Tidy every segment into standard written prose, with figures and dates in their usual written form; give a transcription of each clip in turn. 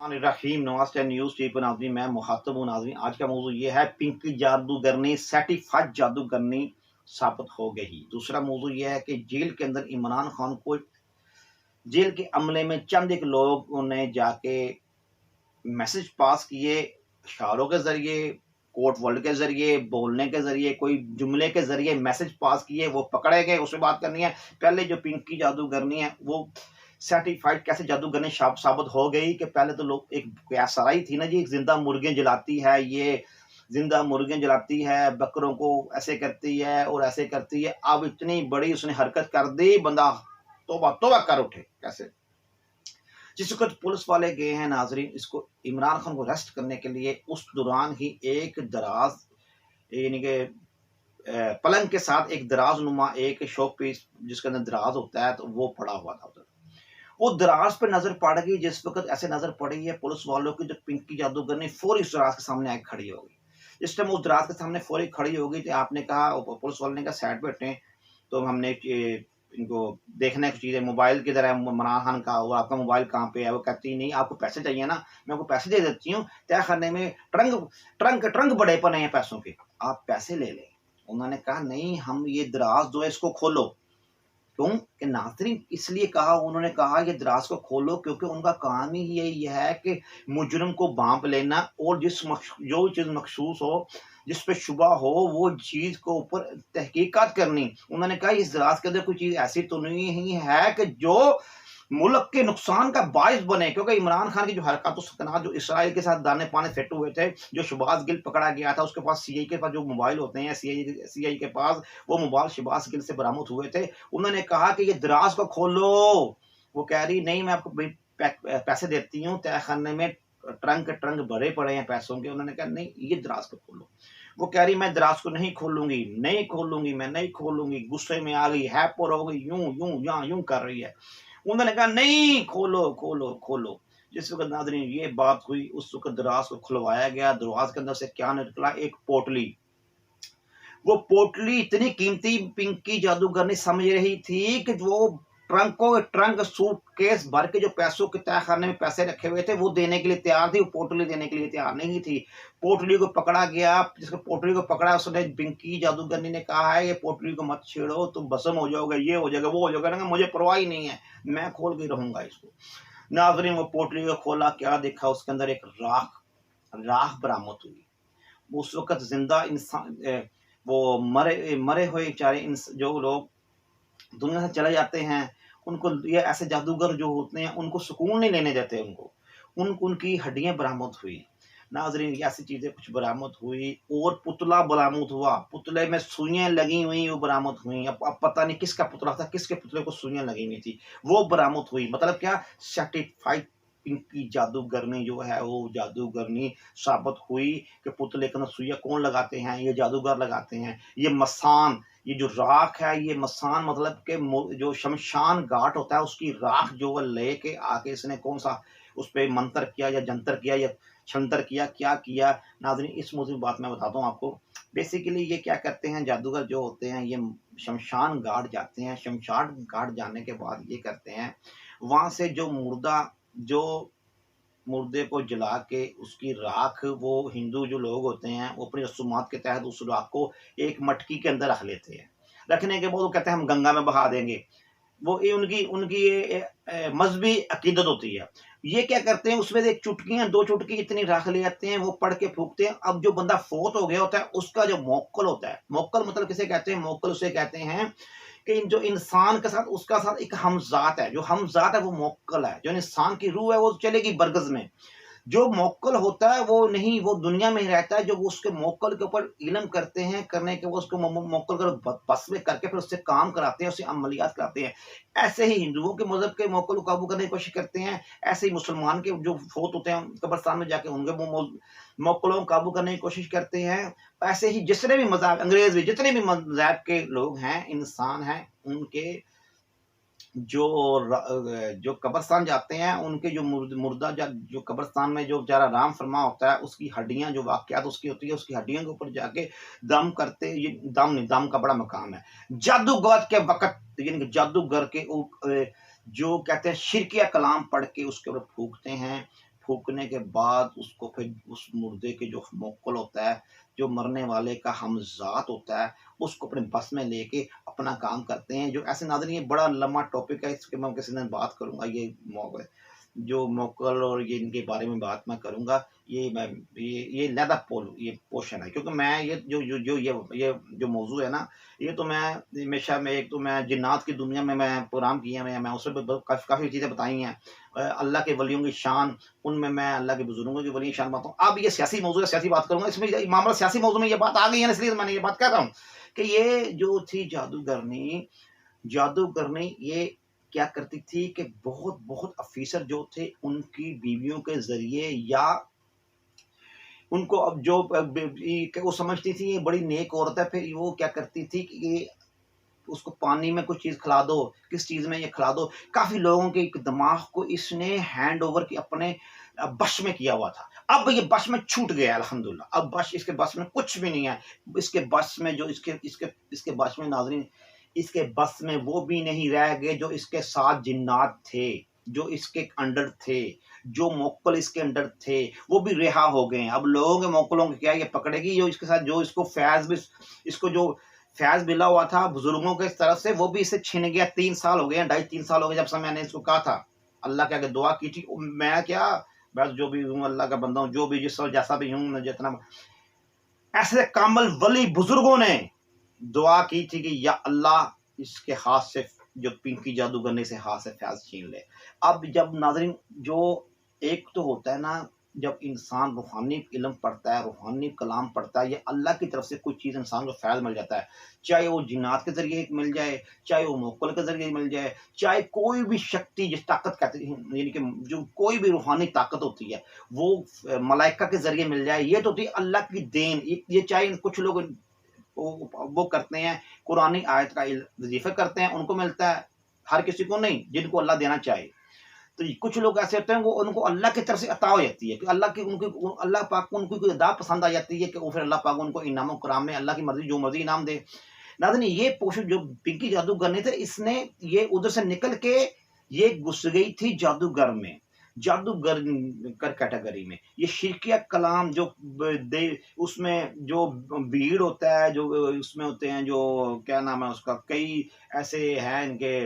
रहीम Nawaz ten news TV पर नाज़रीन मैं मुखातब हूँ। नाज़रीन आज का मौजू ये है पिंकी जादूगरनी सर्टिफाइड जादूगरनी साबित हो गई। दूसरा मौजू ये है कि जेल के अंदर इमरान खान को जेल के अमले में चंद एक लोगों ने जाके मैसेज पास किए, इशारों के जरिए, कोड वर्ड के जरिए, बोलने के जरिए, कोई जुमले के जरिए मैसेज पास किए, वो पकड़े गए। उससे बात करनी है। पहले जो पिंकी जादूगरनी है वो सर्टिफाइड कैसे जादूगरनी साबित हो गई कि पहले तो लोग एक सराई थी ना जी, जिंदा मुर्गे जलाती है, ये जिंदा मुर्गे जलाती है, बकरों को ऐसे करती है और ऐसे करती है। अब इतनी बड़ी उसने हरकत कर दी, बंदा तोबा तोबा कर उठे। कैसे? जिस वक्त पुलिस वाले गए हैं नाजरीन इसको इमरान खान को अरेस्ट करने के लिए, उस दौरान ही एक दराज यानी कि पलंग के साथ एक दराज नुमा एक शोक पीस जिसके अंदर दराज होता है तो वो पड़ा हुआ था उधर। वो दराज पे नजर पड़ गई। जिस वक्त ऐसे नजर पड़ी है पुलिस वालों की, तो पिंकी जादूगरनी फौरी उस दराज के सामने आके खड़ी हो गई। जिस टाइम उस दराज के सामने फौरी खड़ी हो गई तो आपने कहा, पुलिस वाले ने कहा साइड पे हटें। तो हमने इनको देखने की चीज़ें मोबाइल की तरह इमरान खान का, वो आपका मोबाइल कहाँ पे है? वो कहती नहीं, आपको पैसे चाहिए ना, मैं आपको पैसे दे देती हूँ, तय करने में ट्रंक ट्रंक ट्रंक बड़े पने हैं पैसों के, आप पैसे ले लें। उन्होंने कहा नहीं, हम ये दराज जो है इसको खोलो। क्यों? कि नाज़रीन इसलिए कहा, उन्होंने कहा ये दराज को खोलो क्योंकि उनका काम ही यही है कि मुजरिम को भांप लेना और जो चीज़ मखसूस हो, जिस पे शुबा हो, वो चीज़ को ऊपर तहकीकात करनी। उन्होंने कहा इस दराज के अंदर कोई चीज़ ऐसी तो नहीं है कि जो मुल्क के नुकसान का बायस बने, क्योंकि इमरान खान की जो हरकत सकनात जो इसराइल के साथ दाने पाने सेट हुए थे, जो शहबाज गिल पकड़ा गया था, उसके पास सीआई के पास जो मोबाइल होते हैं, सीआई के पास वो मोबाइल शहबाज गिल से बरामद हुए थे। उन्होंने कहा कि ये दराज को खोलो। वो कह रही नहीं, मैं आपको पैसे देती हूँ, तय खाने में ट्रंक ट्रंक भरे पड़े हैं पैसों के। उन्होंने कहा नहीं, ये दराज को खोलो। वो कह रही मैं दराज को नहीं खोलूंगी, नहीं खोलूंगी, मैं नहीं खोलूंगी। गुस्से में आ गई, हैपर हो गई, यूं यूं यूं कर रही है। उन्होंने कहा नहीं, खोलो खोलो खोलो। जिस वक्त नाज़रीन ये बात हुई, उस वक्त दराज को खुलवाया गया। दरवाज के अंदर से क्या निकला? एक पोटली। वो पोटली इतनी कीमती पिंकी जादूगरनी समझ रही थी कि वो ट्रंकों ट्रंक सूटकेस भर के जो पैसों के तहखाने में पैसे रखे हुए थे वो देने के लिए तैयार थी, वो पोटली देने के लिए तैयार नहीं थी। पोटली को पकड़ा गया। जिसको पोटली को पकड़ा उसने पिंकी जादूगरनी ने कहा है ये पोटली को मत छेड़ो, तुम भस्म हो जाओगे, ये हो जाएगा, वो हो जाएगा। मुझे परवाह ही नहीं है, मैं खोल के रहूंगा इसको। नाज़रीन वो पोटली को खोला, क्या देखा उसके अंदर? एक राख राख बरामद हुई। उस वक्त जिंदा इंसान वो मरे मरे हुए बेचारे जो लोग दुनिया से चले जाते हैं, उनको ये ऐसे जादूगर जो होते हैं उनको सुकून नहीं लेने देते। उनकी हड्डियां बरामद हुई। नाजरीन ऐसी चीजें कुछ बरामद हुई। और पुतला बरामद हुआ, पुतले में सुइयां लगी हुई वो बरामद हुई। अब पता नहीं किसका पुतला था, किसके पुतले को सुइयां लगी हुई थी, वो बरामद हुई। मतलब क्या? सर्टिफाइड पिंकी जादूगरनी जो है वो जादूगरनी साबित हुई कि पुतले के अंदर सुइयां कौन लगाते हैं? ये जादूगर लगाते हैं। ये मसान, ये जो राख है, ये मसान मतलब के जो शमशान घाट होता है उसकी राख जो वो लेके आके इसने कौन सा उस पर मंत्र किया या जंतर किया या छंतर किया, क्या किया? नाज़रीन इस मौजूद बात मैं बताता हूँ आपको। बेसिकली ये क्या करते हैं जादूगर जो होते हैं, ये शमशान घाट जाते हैं। शमशान घाट जाने के बाद ये करते हैं, वहां से जो मुर्दे को जला के उसकी राख, वो हिंदू जो लोग होते हैं वो अपनी रसूमात के तहत उस राख को एक मटकी के अंदर रख लेते हैं। रखने के बाद वो कहते हैं हम गंगा में बहा देंगे। वो ये उनकी उनकी ये मजहबी अकीदत होती है। ये क्या करते हैं, उसमें से एक चुटकियां, दो चुटकी इतनी राख ले जाते हैं, वो पढ़ के फूकते हैं। अब जो बंदा फोत हो गया होता है उसका जो मोक्कल होता है, मोक्कल मतलब किसे कहते हैं? मोक्कल उसे कहते हैं कि जो इंसान के साथ उसका साथ एक हमजात है। जो हमजात है वो मोक्कल है। जो इंसान की रूह है वो चलेगी बरगज में। जो मोक्कल होता है वो नहीं, वो दुनिया में ही रहता है। जो वो उसके मोक्कल के ऊपर इल्म करते हैं, करने के वो उसको मोक्कल कर बस में करके फिर उससे काम कराते हैं, उससे अमलियात कराते हैं। ऐसे ही हिंदुओं के मजहब के मोक्कल को काबू करने की कोशिश करते हैं। ऐसे ही मुसलमान के जो फोत होते हैं कब्रिस्तान में जाके उनके मोक्कलों को काबू करने की कोशिश करते हैं। ऐसे ही जितने भी मजहब, अंग्रेज भी, जितने भी मजहब के लोग हैं, इंसान हैं, उनके जो कब्रिस्तान जाते हैं, उनके जो मुर्दा जो कब्रिस्तान में जो बेचारा राम फरमा होता है उसकी हड्डियां, जो वाकयात उसकी होती है, उसकी हड्डियों के ऊपर जाके दम करते। ये दम नहीं, दम का बड़ा मकाम है। जादूगर के वक्त यानी कि जादूगर के जो कहते हैं शिरकिया कलाम पढ़ के उसके ऊपर फूकते हैं। फूकने के बाद उसको फिर उस मुर्दे के जो मोक्कल होता है, जो मरने वाले का हमज़ात होता है, उसको अपने बस में लेके अपना काम करते हैं। जो ऐसे नाज़रीन ये बड़ा लंबा टॉपिक है, इसके मैं किसी दिन बात करूँगा। ये मौ जो मोकल और ये इनके बारे में बात मैं करूँगा। ये मैं ये लैदा पोल ये पोर्शन है, क्योंकि मैं ये ये जो मौजू है ना, ये तो मैं हमेशा मैं एक तो मैं जिन्नात की दुनिया में मैं प्रोग्राम किए हैं, मैं उसमें काफ़ी चीज़ें बताई हैं। अल्लाह के वलियों की शान, उनमें मैं अल्लाह के बुजुर्गों की वलियों की शान बताऊँ। अब ये सियासी मौजू है, सियासी बात करूँगा। इसमें ये मामला सियासी मौजू में ये बात आ गई है ना, इसलिए मैंने ये बात कह रहा हूँ कि ये जो थी जादूगरनी ये क्या करती थी कि बहुत ऑफिसर जो थे उनकी बीवियों के ज़रिए या उनको अब जो वो समझती थी ये बड़ी नेक औरत है, फिर वो क्या करती थी कि उसको पानी में कुछ चीज़ खिला दो, किस चीज़ में ये खिला दो। काफ़ी लोगों के एक दिमाग को इसने हैंड ओवर की अपने बश में किया हुआ था। अब ये बश में छूट गया है अल्हम्दुलिल्लाह। अब बश इसके बस में कुछ भी नहीं है। इसके बस में जो इसके बस में नाज़रीन, इसके बस में वो भी नहीं रह गए जो इसके साथ जिन्नात थे, जो इसके अंडर थे, जो मोक्कल इसके अंडर थे, वो भी रिहा हो गए हैं। अब लोगों के मोक्कलों को क्या ये पकड़ेगी, जो इसके साथ जो इसको फैज़ भी इसको जो फैज़ मिला हुआ था बुजुर्गों के तरफ से, वो भी इससे छिन गया। 3 साल हो गए हैं, ढाई 3 साल हो गए जब से मैंने इसको कहा था, अल्लाह के आगे दुआ की थी। मैं क्या, बस जो भी हूँ अल्लाह का बंदा हूँ, जो भी जिस वक़्त जैसा भी हूँ, जितना ऐसे कामिल वली बुजुर्गों ने दुआ की थी कि या अल्लाह इसके हाथ से जो पिंकी जादूगरनी से हाथ से फैज़ छीन ले। अब जब नाज़रीन जो एक तो होता है ना, जब इंसान रूहानी इल्म पढ़ता है, रूहानी कलाम पढ़ता है, या अल्लाह की तरफ से कोई चीज़ इंसान को फ़ैज़ मिल जाता है, चाहे वो जिन्नात के ज़रिए मिल जाए, चाहे वो मोक्कल के ज़रिए मिल जाए, चाहे कोई भी शक्ति जिस ताकत कहते हैं, यानी कि जो कोई भी रूहानी ताकत होती है, वो मलाइका के ज़रिए मिल जाए, ये तो होती है अल्लाह की देन। ये चाहे कुछ लोग वो करते हैं, कुरानी आयत का वजीफा करते हैं, उनको मिलता है, हर किसी को नहीं, जिनको अल्लाह देना चाहे। तो कुछ लोग ऐसे होते हैं, वो उनको अल्लाह की तरफ से अता हो जाती है कि अल्लाह पाक को उनको कोई अदा पसंद आ जाती है कि वो फिर अल्लाह पाक उनको इनाम कराम में अल्लाह की मर्जी जो मर्जी इनाम दे। नाज़रीन ये पोशन जो पिंकी जादूगरनी थे, इसने ये उधर से निकल के ये घुस गई थी जादूगर में, जादूगर कर कैटेगरी में। ये शिरकिया कलाम जो उसमें जो भीड़ होता है, जो उसमें होते हैं, जो क्या नाम है उसका, कई ऐसे हैं इनके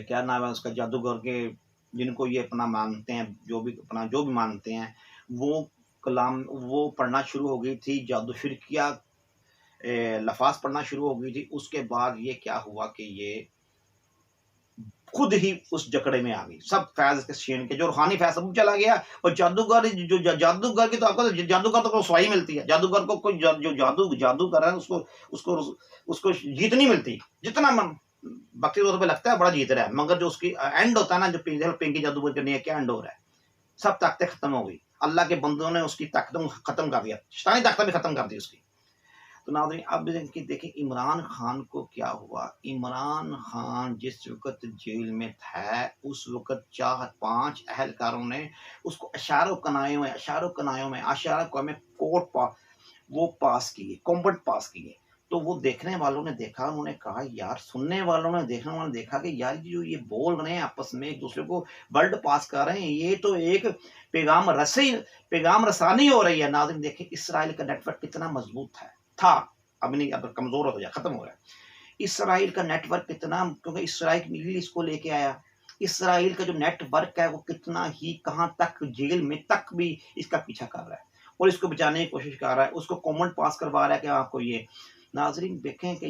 क्या नाम है उसका जादूगर के, जिनको ये अपना मानते हैं, जो भी मानते हैं, वो कलाम वो पढ़ना शुरू हो गई थी, जादू शिरकिया लफाज पढ़ना शुरू हो गई थी। उसके बाद ये क्या हुआ कि ये खुद ही उस जकड़े में आ गई, सब फैज के छीन के, जो रूहानी फैज सब चला गया। और जादूगर जादूगर की तो आपको तो जादूगर तो सवाई मिलती है, जादूगर को कोई जो जादू कर रहा है उसको उसको जीत नहीं मिलती, जितना वक्ती तौर पे लगता है बड़ा जीत रहा है, मगर जो उसकी एंड होता है ना, जो पिंकी जादूगर करनी है, क्या एंड हो रहा है, सब ताकतें खत्म हो गई। अल्लाह के बंदों ने उसकी ताकतों को खत्म कर दिया, शैतानी ताकतें भी खत्म कर दी उसकी। तो नाज़रीन अब देखिए इमरान खान को क्या हुआ। इमरान खान जिस वक़्त जेल में था, उस वक़्त 4-5 अहलकारों ने उसको इशारों कनायों में वो पास किए, कॉम्बट पास किए। तो वो देखने वालों ने देखा, उन्होंने कहा यार, सुनने वालों ने देखने वालों ने देखा कि यार जो ये बोल रहे हैं आपस में, एक दूसरे को वर्ड पास कर रहे हैं, ये तो एक पैगाम रसानी हो रही है। नाज़रीन देखिए इसराइल का नेटवर्क कितना मजबूत था, अब नहीं, अब कमजोर होता जाए, खत्म हो रहा है। इसराइल का नेटवर्क कितना, क्योंकि इसराइल मिडिल ईस्ट को लेके आया। इसराइल का जो नेटवर्क है वो कितना ही कहाँ तक जेल में तक भी इसका पीछा कर रहा है और इसको बचाने की कोशिश कर रहा है, उसको कमेंट पास करवा रहा है कि आपको ये। नाजरीन देखें कि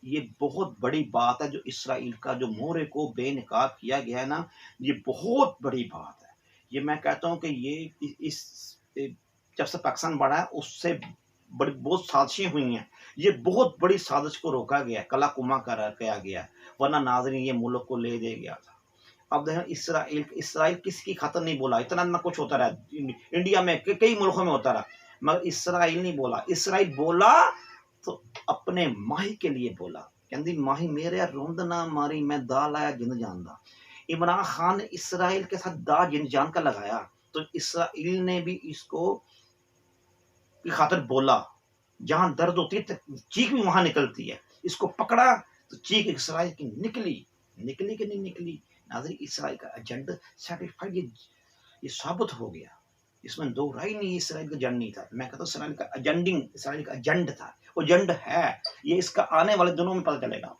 ये बहुत बड़ी बात है, जो इसराइल का जो मोहरे को बेनकाब किया गया है ना, ये बहुत बड़ी बात है। ये मैं कहता हूँ कि ये जब से पाकिस्तान बढ़ा है उससे बड़ी बहुत साजिशें हुई हैं। ये बहुत बड़ी साजिश को रोका गया, कला कुमा किया गया, वरना नाजरीन ये मुल्क को ले दे गया था। अब देखें इसराइल किसकी खातर नहीं बोला, इतना ना कुछ होता रहा इंडिया में, कई मुल्कों में होता रहा, मगर इसराइल नहीं बोला। इसराइल बोला तो अपने माही के लिए बोला, कहती माही मेरे रोंद ना मारी, मैं दा लाया जिंद जान दा। इमरान खान ने इसराइल के साथ दा जिंद जान का लगाया, तो इसराइल ने भी इसको की खातर बोला। जहां दर्द होती है चीख भी वहां निकलती है, इसको पकड़ा तो चीख इसराइल की निकली कि नहीं निकली। नाज़रीन इसराइल का एजेंडा सर्टिफाइड, ये साबित हो गया, इसमें दो राय नहीं, इसराइल का जंड नहीं था। मैं कहता हूँ इसराइल का एजेंडिंग, इसराइल का एजेंड था, वो जंड है, ये इसका आने वाले दिनों में पता चलेगा।